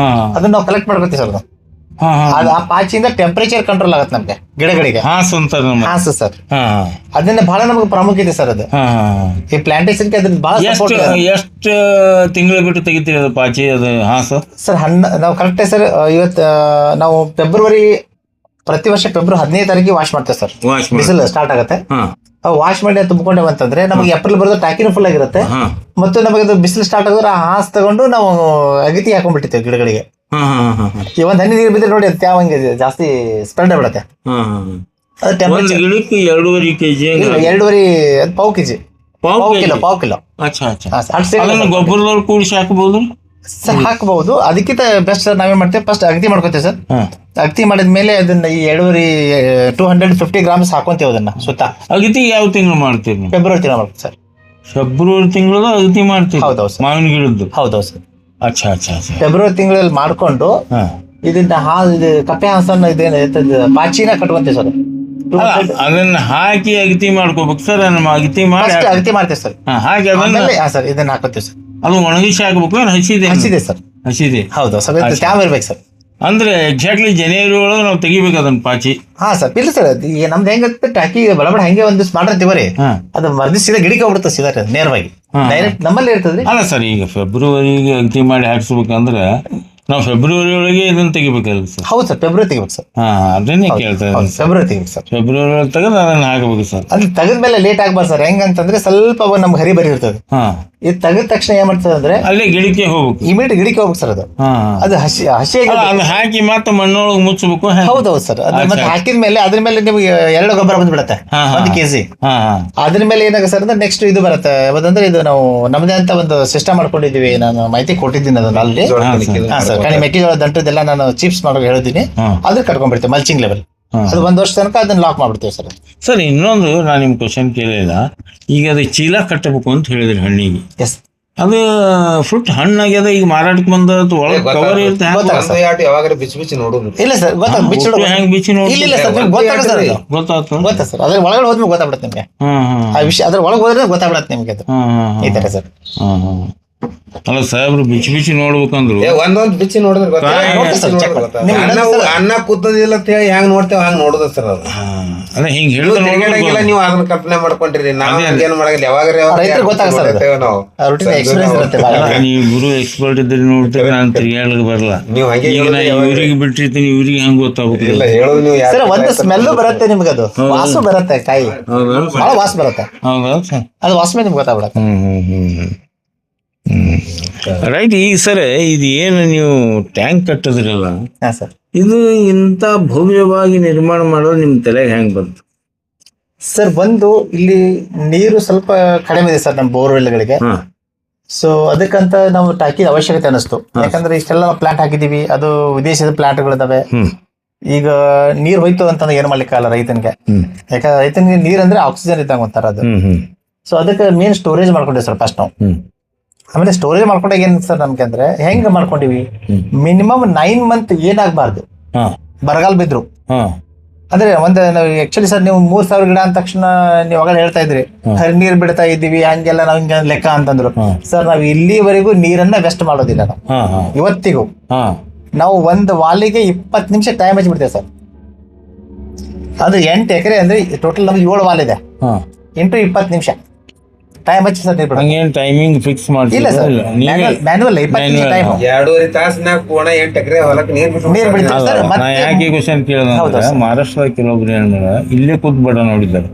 ಅದನ್ನ ನಾವು ಕಲೆಕ್ಟ್ ಮಾಡ್ಕೊತೀವಿ ಸರ್. ಆ ಪಾಚಿಯಿಂದ ಟೆಂಪರೇಚರ್ ಕಂಟ್ರೋಲ್ ಆಗುತ್ತೆ ನಮ್ಗೆ ಗಿಡಗಳಿಗೆ. ಹಾಸು ಸರ್, ಅದನ್ನ ಬಹಳ ನಮ್ಗೆ ಪ್ರಾಮುಖ್ಯತೆ ಸರ್. ಅದು ಈ ಪ್ಲಾಂಟೇಶನ್ ಅದ್ರ ಬಹಳ ಎಷ್ಟು ತಿಂಗಳು ಬಿಟ್ಟು ತೆಗಿತೀರಿ ಅದು ಪಾಚಿ? ಅದು ಹಾಸು ಸರ್ ನಾವು ಕರೆಕ್ಟ್ ಸರ್. ಇವತ್ತು ನಾವು ಪ್ರತಿ ವರ್ಷ ಫೆಬ್ರವರಿ 15ನೇ ತಾರೀಕಿಗೆ ವಾಶ್ ಮಾಡ್ತೇವೆ ಸರ್. ಬಿಸಿಲು ಸ್ಟಾರ್ಟ್ ಆಗುತ್ತೆ, ವಾಶ್ ಮಾಡಿ ತುಂಬಿಕೊಂಡೇವೆ ಅಂತಂದ್ರೆ ನಮಗೆ ಏಪ್ರಿಲ್ ಬರೋದು ಟಾಕಿನೂ ಫುಲ್ ಆಗಿರುತ್ತೆ. ಮತ್ತು ನಮಗೆ ಅದು ಬಿಸಿಲು ಸ್ಟಾರ್ಟ್ ಆಗಿದ್ರೆ ಆ ಹಾಸ್ ತಗೊಂಡು ನಾವು ಅಗತಿ ಹಾಕೊಂಡ್ಬಿಟ್ಟಿರ್ತೇವೆ ಗಿಡಗಳಿಗೆ. ಈ ಒಂದ್ ಹನಿ ನೀರು ಬಿದ್ರೆ ನೋಡಿ, ಅದು ತ್ಯಾವಂಗೆ ಜಾಸ್ತಿ ಸ್ಪ್ರೆಡ್ ಆಗ್ಬಿಡತ್ತೆ. 2.5 kg 2.5 ಪಾವು ಕೆಜಿ, ಪಾವು ಕಿಲೋ ಗೊಬ್ಬರದವ್ರು ಕೂಡಿಸಿ ಹಾಕಬಹುದು ಸರ್. ಹಾಕಬಹುದು. ಅದಕ್ಕಿಂತ ಬೆಸ್ಟ್ ಸರ್ ನಾವೇನ್ ಮಾಡ್ತೇವೆ, ಫಸ್ಟ್ ಅಗತಿ ಮಾಡ್ಕೋತೇವೆ ಸರ್. ಅಗತಿ ಮಾಡಿದ್ಮೇಲೆ ಅದನ್ನ ಈ 250 ಗ್ರಾಮ್ಸ್ ಹಾಕೊಂತೇವೆ ಅದನ್ನ ಸುತ್ತ. ಅಗತಿ ಯಾವ ತಿಂಗಳು ಮಾಡ್ತೀರಿ? ಫೆಬ್ರವರಿ ತಿಂಗಳು ಮಾಡ್ತೀವಿ ಸರ್. ಫೆಬ್ರವರಿ ತಿಂಗಳ ಅಗತಿ ಮಾಡ್ತೀವಿ? ಹೌದೌದು ಸರ್, ಮಾವಿನ ಗಿಡದ್ದು. ಹೌದೌದು ಸರ್. ಅಚ್ಚಾ ಅಚ್ಚಾ. ಫೆಬ್ರವರಿ ತಿಂಗಳಲ್ಲಿ ಮಾಡ್ಕೊಂಡು ಇದನ್ನ ಕಪ್ಪೆ ಹಾಸನ್ನ ಪಾಚಿನ ಕಟ್ಕೊಂತೀವಿ ಸರ್. ಅದನ್ನ ಹಾಕಿ ಅಗತಿ ಮಾಡ್ಕೋಬೇಕು ಸರ್. ಅಗತಿ ಮಾಡ್ತೇವೆ ಸರ್. ಹಾಕಿ ಸರ್ ಇದನ್ನ ಹಾಕೋತೀವಿ ಸರ್. ಅದು ಒಣಗಿಸಿ ಹಾಕ್ಬೇಕು? ಹಸಿದೆ ಹಸಿದೆ ಸರ್, ಹಸಿದೆ. ಹೌದು ಸರ್, ತ್ಯಾವ ಇರ್ಬೇಕು ಸರ್. ಅಂದ್ರೆ ಎಕ್ಸಾಕ್ಟ್ಲಿ ಜನವರಿ ಒಳಗೆ ನಾವು ತೆಗಿಬೇಕು ಅದನ್ನ ಪಾಚಿ. ಹಾ ಸರ್, ಇಲ್ಲ ಸರ್, ಈಗ ನಮ್ದು ಹೆಂಗತ್ತೆ ಟಾಕಿ ಬಡಬಡ ಹಂಗೆ ಒಂದು ಮಾಡಿರ್ತೀವರಿ, ಅದು ಮರ್ದಿ ಸೀದಾ ಗಿಡಕ್ಕೆ ಹೋಗ್ಬಿಡುತ್ತೆ ಸೀದಾ ನೇರವಾಗಿ, ಡೈರೆಕ್ಟ್ ನಮ್ಮಲ್ಲಿ ಇರ್ತದ್ರಿ. ಅಲ್ಲ ಸರ್, ಈಗ ಫೆಬ್ರವರಿಗೆ ಅಗತಿ ಮಾಡಿ ಹಾಕ್ಸ್ಬೇಕಂದ್ರೆ ನಾವು ಫೆಬ್ರವರಿ ಒಳಗೆ ಇದನ್ನ ತೆಗಿಬೇಕಲ್ಲ ಸರ್? ಹೌದು ಸರ್, ಫೆಬ್ರವರಿ ತೆಗಿಬೇಕು ಸರ್. ಅದನ್ನೇ ಕೇಳ್ತಾ ಇದ್ದೀನಿ. ಫೆಬ್ರವರಿ ತೆಗಿಬೇಕು ಸರ್. ಫೆಬ್ರವರಿ ಒಳಗೆ ತೆಗೆದು ಅದನ್ನ ಹಾಕಬೇಕು ಸರ್. ಅದು ತೆಗೆದ್ಮೇಲೆ ಲೇಟ್ ಆಗ್ಬಾರ್ದು ಸರ್. ಹೆಂಗಂತಂದ್ರೆ ಸ್ವಲ್ಪ ನಮ್ಗೆ ಹರಿ ಬರಿ ಇರ್ತದೆ. ಇದು ತೆಗೆದ ತಕ್ಷಣ ಏನ್ ಮಾಡ್ತದೆ ಅಂದ್ರೆ ಅಲ್ಲೇ ಗಿಡಕ್ಕೆ ಹೋಗ್ಬೇಕು, ಇಮಿಡಿಯೇಟ್ ಗಿಡಕ್ಕೆ ಹೋಗ್ಬೇಕು ಸರ್. ಅದು ಹಸಿಯಾಗಿ ಅದು ಹಾಕಿ ಮತ್ತೆ ಮಣ್ಣೊಳಗೆ ಮುಚ್ಚಬೇಕು. ಹೌದೌದು ಸರ್. ಅದು ಮತ್ತೆ ಹಾಕಿದ್ಮೇಲೆ ಅದ್ರ ಮೇಲೆ ನಿಮ್ಗೆ 2 ಗೊಬ್ಬರ ಬಂದ್ಬಿಡತ್ತೆ, 1 kg. ಅದ್ರ ಮೇಲೆ ಏನಾಗುತ್ತೆ ಸರ್ ಅಂದ್ರೆ ನೆಕ್ಸ್ಟ್ ಇದು ಬರುತ್ತೆ. ಯಾವ್ದಂದ್ರೆ ಇದು ನಾವು ನಮ್ದೇ ಅಂತ ಒಂದು ಸಿಸ್ಟಮ್ ಮಾಡ್ಕೊಂಡಿದೀವಿ. ನಾನು ಮಾಹಿತಿ ಕೊಟ್ಟಿದ್ದೀನಿ ಅದನ್ನ ಅಲ್ಲಿ. ಸರ್, ಮೆಕ್ಕೆಜೋಳ ದಂಟದೆಲ್ಲ ನಾನು ಚಿಪ್ಸ್ ಮಾಡೋಕೆ ಹೇಳಿದ್ದೀನಿ. ಅದ್ರ ಕಟ್ಕೊಂಡ್ಬಿಡ್ತೇವೆ ಮಲ್ಚಿಂಗ್ ಲೆವೆಲ್. ಅದು 1 ವರ್ಷ ತನಕ ಅದನ್ನ ಲಾಕ್ ಮಾಡ್ಬಿಡ್ತೇವೆ ಸರ್. ಸರ್, ಇನ್ನೊಂದು ನಾನು ನಿಮ್ ಕ್ವಶನ್ ಕೇಳಿಲ್ಲ. ಈಗ ಅದು ಚೀಲ ಕಟ್ಟಬೇಕು ಅಂತ ಹೇಳಿದ್ರಿ ಹಣ್ಣಿಗೆ. ಎಸ್, ಅದು ಫ್ರೂಟ್ ಹಣ್ಣಾಗ್ಯದ, ಈಗ ಮಾರಾಟಕ್ಕೆ ಬಂದ ಒಳಗೆ ಕವರ್ ಇರುತ್ತೆ. ಯಾವಾಗ ಬಿಚ್ಚಿ ನೋಡುದು ಇಲ್ಲ ಸರ್, ಹೆಂಗ್ ಬಿಚ್ಚಿ ನೋಡಿ ಇಲ್ಲ ಸರ್, ಗೊತ್ತಾಗ ಸರ್, ಗೊತ್ತಾಗ್ತದೆ. ಗೊತ್ತಾ ಸರ್. ಅದ್ರ ಒಳಗಡೆ ಹೋದ್ಮೇಲೆ ಗೊತ್ತಾಗ್ಬಿಡುತ್ತೆ ನಿಮ್ಗೆ ಆ ವಿಷಯ. ಅದ್ರ ಒಳಗೆ ಹೋದ್ರೆ ಗೊತ್ತಾಗ್ಬಿಡತ್ತೆ ನಿಮ್ಗೆ ಅದು ಈ ತರ ಸರ್. ಅಲ್ಲ ಸಾಹೇಬ್ರು ಬಿಚ್ಚಿ ನೋಡ್ಬೇಕಂದ್ರು ಒಂದೊಂದ್ ಬಿಚ್ಚಿ ನೋಡಿದ್ರೆ ಅನ್ನ ಕೂತದಿಲ್ಲ ಅಂತ ಹೇಳಿ ಹೆಂಗ್ ನೋಡ್ತೇವೆ ಹಂಗ್ ನೋಡುದ ಸರ್. ಅದು ಅಲ್ಲ ಹಿಂಗ್ ಹೇಳಿದ್ರೆ ನೀವು ಅದನ್ನ ಕಲ್ಪನೆ ಮಾಡ್ಕೊಂಡ್ರಿ. ನಾವು ಏನ್ ಮಾಡಲ್ಲ, ಯಾವಾಗ ರೈತರಿಗೆ ಗೊತ್ತಾಗ ಸರ್, ಎಕ್ಸ್ಪೀರಿಯನ್ಸ್ ಇರುತ್ತೆ. ನೀವು ಗುರು ಎಕ್ಸ್ಪರ್ಟ್ ಇದ್ರೆ ನೋಡ್ತೇವೆ, ನಾನು ತಿರ್ಗಾಡಕ್ ಬರಲ್ಲ. ನೀವು ಹಂಗೆ ಈಗ ನಾ ಇವ್ರಿಗೆ ಬಿಟ್ಟಿರ್ತೀನಿ, ಇವ್ರಿಗೆ ಹಂಗ್ ಗೊತ್ತಾಗುತ್ತೆ. ಇಲ್ಲ ಹೇಳೋದು ನೀವು ಸರ್. ಒಂದು ಸ್ಮೆಲ್ಲು ಬರುತ್ತೆ ನಿಮ್ಗೆ, ಅದು ವಾಸು ಬರುತ್ತೆ, ಕಾಯಿ ಬಹಳ ವಾಸ ಬರುತ್ತೆ. ಹೌದಾ ಸರ್? ಅದು ವಾಸ ಮೇಲೆ ನಿಮ್ಗೆ ಗೊತ್ತಾಗ್ಬಿಡತ್ತೆ. ರೈಟ್. ಈಗ ಸರ್, ಇದು ಏನು ನೀವು ಟ್ಯಾಂಕ್ ಕಟ್ಟದ್ರಲ್ಲ, ಹಾ ಸರ್, ಇದು ಇಂಥ ಭವ್ಯವಾಗಿ ನಿರ್ಮಾಣ ಮಾಡೋದು ನಿಮ್ ತಲೆಗೆ ಹೆಂಗ್ ಬಂತು ಸರ್? ಒಂದು ಇಲ್ಲಿ ನೀರು ಸ್ವಲ್ಪ ಕಡಿಮೆ ಇದೆ ಸರ್ ನಮ್ಮ ಬೋರ್ವೆಲ್ಗಳಿಗೆ. ಸೊ ಅದಕ್ಕಂತ ನಾವು ಟಾಕಿ ಅವಶ್ಯಕತೆ ಅನಿಸ್ತು. ಯಾಕಂದ್ರೆ ಇಷ್ಟೆಲ್ಲ ಪ್ಲಾಂಟ್ ಹಾಕಿದೀವಿ, ಅದು ವಿದೇಶದ ಪ್ಲಾಂಟ್ಗಳಿದಾವೆ. ಈಗ ನೀರ್ ಹೋಯ್ತು ಅಂತಂದ್ರೆ ಏನ್ ಮಾಡ್ಲಿಕ್ಕಲ್ಲ ರೈತನಿಗೆ. ಯಾಕಂದ್ರೆ ರೈತನಿಗೆ ನೀರ್ ಅಂದ್ರೆ ಆಕ್ಸಿಜನ್ ಇದ್ದಂಗ ಒಂಥರ ಅದು. ಸೊ ಅದಕ್ಕೆ ಮೇನ್ ಸ್ಟೋರೇಜ್ ಮಾಡ್ಕೊಂಡಿವಿ ಸರ್ ಫಸ್ಟ್ ನಾವು. ಆಮೇಲೆ ಸ್ಟೋರೇಜ್ ಮಾಡ್ಕೊಂಡಾಗ ಏನ್ ಸರ್ ನಮ್ಗೆ ಅಂದ್ರೆ ಹೆಂಗ್ ಮಾಡ್ಕೊಂಡಿವಿ, ಮಿನಿಮಮ್ 9 ಮಂತ್ ಏನಾಗಬಾರ್ದು ಬರಗಾಲ ಬಿದ್ರು. ಅಂದ್ರೆ ಒಂದು ಆಕ್ಚುಲಿ ಸರ್, ನೀವು 3000 ಗಿಡ ಅಂದ ತಕ್ಷಣ ನೀವು ಅವಾಗ ಹೇಳ್ತಾ ಇದ್ರಿ ಹರಿ ನೀರ್ ಬಿಡ್ತಾ ಇದ್ದೀವಿ ಹಂಗೆಲ್ಲ ನಾವ್ ಹಿಂಗ ಲೆಕ್ಕ ಅಂತಂದ್ರು. ಸರ್, ನಾವ್ ಇಲ್ಲಿವರೆಗೂ ನೀರನ್ನ ವೆಸ್ಟ್ ಮಾಡೋದಿಲ್ಲ ನಾವು ಇವತ್ತಿಗೂ. ನಾವು ಒಂದು ವಾಲಿಗೆ 20 ನಿಮಿಷ ಟೈಮ್ ಹಚ್ಚಿಬಿಡ್ತೇವೆ ಸರ್. ಅದು 8 ಎಕರೆ ಅಂದ್ರೆ ಟೋಟಲ್ ನಮ್ಗೆ 7 ವಾಲ್ ಇದೆ. ಇಂಟು 20 ನಿಮಿಷ ಟೈಮ್ ಹಚ್ಚಿ ಸರ್ ನೀರು. ಹಂಗೇನು ಟೈಮಿಂಗ್ ಫಿಕ್ಸ್ ಇಲ್ಲ ಸರ್, ಮ್ಯಾನುವಲ್ 20 ನಿಮಿಷ ಟೈಮ್. 2.5 ತಾಸಿನಾಗ ಪೂರ್ಣ 8 ಎಕರೆ ಹೊಲಕ್ಕೆ ನೀರು ಬಿಡ್ತೀವಿ ಸರ್. ನಾ ಯಾಕೆ ಕ್ವಶನ್ ಕೇಳಿದ್ರೆ, ಮಹಾರಾಷ್ಟ್ರ ಕೆಲವೊಬ್ರು ಏನಿಲ್ಲ ಇಲ್ಲೇ ಕೂತ್ ಬಡ ನೋಡಿದ್ದಾರೆ.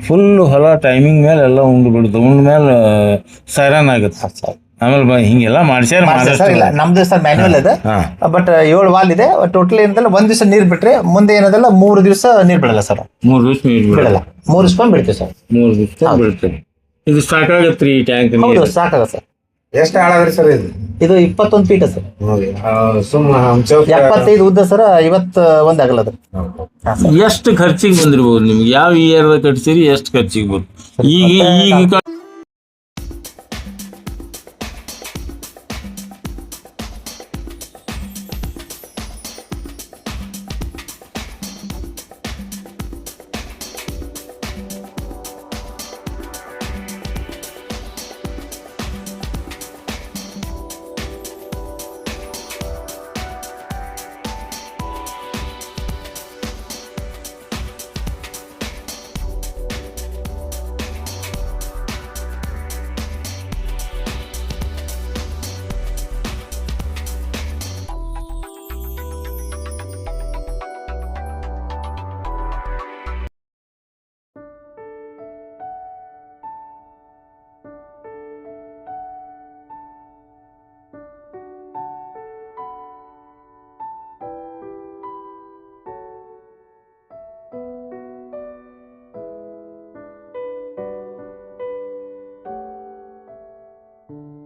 ಫುಲ್ ಹೊಲ ಟೈಮಿಂಗ್ ಮೇಲೆ ಎಲ್ಲ ಉಂಡು ಬಿಡುತ್ತೆ. ಉಂಡ ಮೇಲೆ ಸೈರನ್ ಆಗುತ್ತೆ. ಆಮೇಲೆ ಹಿಂಗೆಲ್ಲ ಮಾಡ್ಸ್ಯಾರ. ಇಲ್ಲ ನಮ್ದು ಸರ್ ಮ್ಯಾನ್ಯುವಲ್ ಇದೆ, ಬಟ್ 7 ವಾಲ್ ಇದೆ. ಟೋಟಲ್ ಏನದಲ್ಲ 1 ದಿವಸ ನೀರ್ ಬಿಟ್ರೆ ಮುಂದೆ ಏನದಲ್ಲ 3 ದಿವಸ ನೀರ್ ಬಿಡಲ್ಲ ಸರ್. 3 ದಿವಸ ನೀರು ಬಿಡಲ್ಲ, 3 ದಿವಸ ಬಿಡ್ತೀವಿ ಸರ್. 3 ದಿವಸ ಬಿಡ್ತೀವಿ. ಇದು ಸಾಕಾಗತ್ರಿ ಈ ಟ್ಯಾಂಕ್? ಹೌದು, ಸಾಕಾಗತ್ತೆ ಸರ್. ಎಷ್ಟು ಆಳದ್ರಿ ಸರ್ ಇದು? ಇದು 21 ಫೀಟ್ ಸರ್. ಸುಮ್ಮ 75 ಉದ್ದ ಸರ್, 51 ಅಗಲದ. ಎಷ್ಟು ಖರ್ಚಿಗೆ ಬಂದಿರ್ಬೋದು ನಿಮ್ಗೆ? ಯಾವ ಇಯರ್ ಕಟ್ಸಿರಿ, ಎಷ್ಟು ಖರ್ಚಿಗೆ ಬಂತು? ಈಗ